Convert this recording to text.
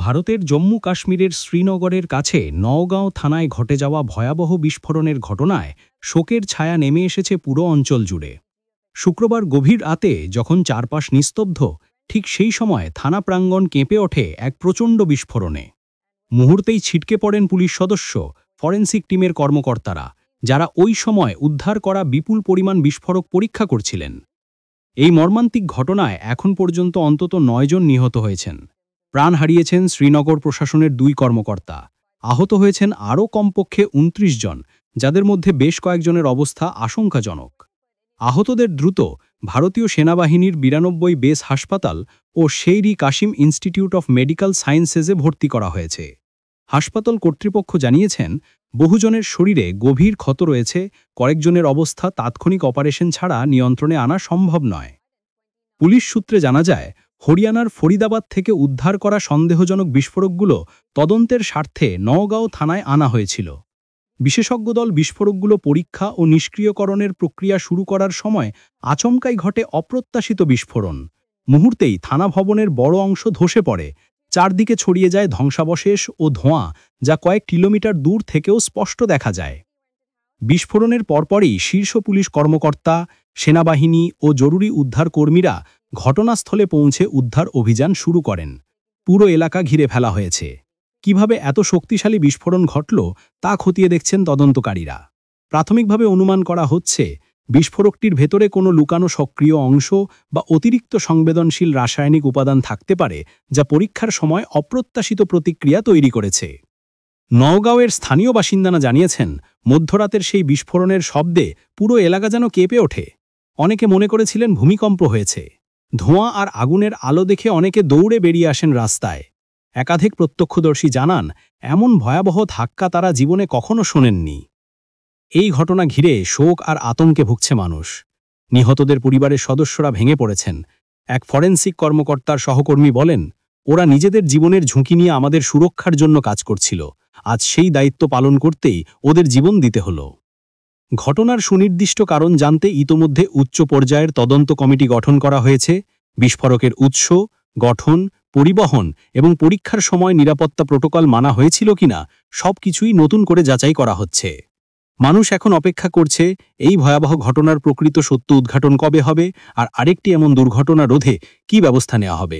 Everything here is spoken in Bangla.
ভারতের জম্মু কাশ্মীরের শ্রীনগরের কাছে নওগাঁও থানায় ঘটে যাওয়া ভয়াবহ বিস্ফোরণের ঘটনায় শোকের ছায়া নেমে এসেছে পুরো অঞ্চল জুড়ে। শুক্রবার গভীর রাতে যখন চারপাশ নিস্তব্ধ, ঠিক সেই সময় থানা প্রাঙ্গণ কেঁপে ওঠে এক প্রচণ্ড বিস্ফোরণে। মুহূর্তেই ছিটকে পড়েন পুলিশ সদস্য, ফরেনসিক টিমের কর্মকর্তারা, যারা ওই সময় উদ্ধার করা বিপুল পরিমাণ বিস্ফোরক পরীক্ষা করছিলেন। এই মর্মান্তিক ঘটনায় এখন পর্যন্ত অন্তত ৯ জন নিহত হয়েছেন। প্রাণ হারিয়েছেন শ্রীনগর প্রশাসনের ২ কর্মকর্তা। আহত হয়েছেন আরও কমপক্ষে ২৯ জন, যাদের মধ্যে বেশ কয়েকজনের অবস্থা আশঙ্কাজনক। আহতদের দ্রুত ভারতীয় সেনাবাহিনীর ৯২ বেস হাসপাতাল ও Sher e Kashmir institute of medical সায়েন্সেসে ভর্তি করা হয়েছে। হাসপাতাল কর্তৃপক্ষ জানিয়েছেন, বহুজনের শরীরে গভীর ক্ষত রয়েছে, কয়েকজনের অবস্থা তাৎক্ষণিক অপারেশন ছাড়া নিয়ন্ত্রণে আনা সম্ভব নয়। পুলিশ সূত্রে জানা যায়, হরিয়ানার ফরিদাবাদ থেকে উদ্ধার করা সন্দেহজনক বিস্ফোরকগুলো তদন্তের স্বার্থে নওগাঁও থানায় আনা হয়েছিল। বিশেষজ্ঞ দল বিস্ফোরকগুলো পরীক্ষা ও নিষ্ক্রিয়করণের প্রক্রিয়া শুরু করার সময় আচমকাই ঘটে অপ্রত্যাশিত বিস্ফোরণ। মুহূর্তেই থানা ভবনের বড় অংশ ধসে পড়ে, চারদিকে ছড়িয়ে যায় ধ্বংসাবশেষ ও ধোঁয়া, যা কয়েক কিলোমিটার দূর থেকেও স্পষ্ট দেখা যায়। বিস্ফোরণের পরপরই শীর্ষ পুলিশ কর্মকর্তা, সেনাবাহিনী ও জরুরি উদ্ধার কর্মীরা ঘটনাস্থলে পৌঁছে উদ্ধার অভিযান শুরু করেন। পুরো এলাকা ঘিরে ফেলা হয়েছে। কিভাবে এত শক্তিশালী বিস্ফোরণ ঘটল তা খতিয়ে দেখছেন তদন্তকারীরা। প্রাথমিকভাবে অনুমান করা হচ্ছে, বিস্ফোরকটির ভেতরে কোনো লুকানো সক্রিয় অংশ বা অতিরিক্ত সংবেদনশীল রাসায়নিক উপাদান থাকতে পারে, যা পরীক্ষার সময় অপ্রত্যাশিত প্রতিক্রিয়া তৈরি করেছে। নওগাঁওয়ের স্থানীয় বাসিন্দারা জানিয়েছেন, মধ্যরাতের সেই বিস্ফোরণের শব্দে পুরো এলাকা যেন কেঁপে ওঠে। অনেকে মনে করেছিলেন ভূমিকম্প হয়েছে। ধোঁয়া আর আগুনের আলো দেখে অনেকে দৌড়ে বেরিয়ে আসেন রাস্তায়। একাধিক প্রত্যক্ষদর্শী জানান, এমন ভয়াবহ ধাক্কা তারা জীবনে কখনো শোনেননি। এই ঘটনা ঘিরে শোক আর আতঙ্কে ভুগছে মানুষ। নিহতদের পরিবারের সদস্যরা ভেঙে পড়েছেন। এক ফরেনসিক কর্মকর্তার সহকর্মী বলেন, ওরা নিজেদের জীবনের ঝুঁকি নিয়ে আমাদের সুরক্ষার জন্য কাজ করছিল। আজ সেই দায়িত্ব পালন করতেই ওদের জীবন দিতে হলো। ঘটনার সুনির্দিষ্ট কারণ জানতে ইতোমধ্যে উচ্চ পর্যায়ের তদন্ত কমিটি গঠন করা হয়েছে। বিস্ফোরকের উৎস, গঠন, পরিবহন এবং পরীক্ষার সময় নিরাপত্তা প্রোটোকল মানা হয়েছিল কিনা সবকিছুই নতুন করে যাচাই করা হচ্ছে। মানুষ এখন অপেক্ষা করছে, এই ভয়াবহ ঘটনার প্রকৃত সত্য উদ্ঘাটন কবে হবে আর আরেকটি এমন দুর্ঘটনা রোধে কী ব্যবস্থা নেওয়া হবে।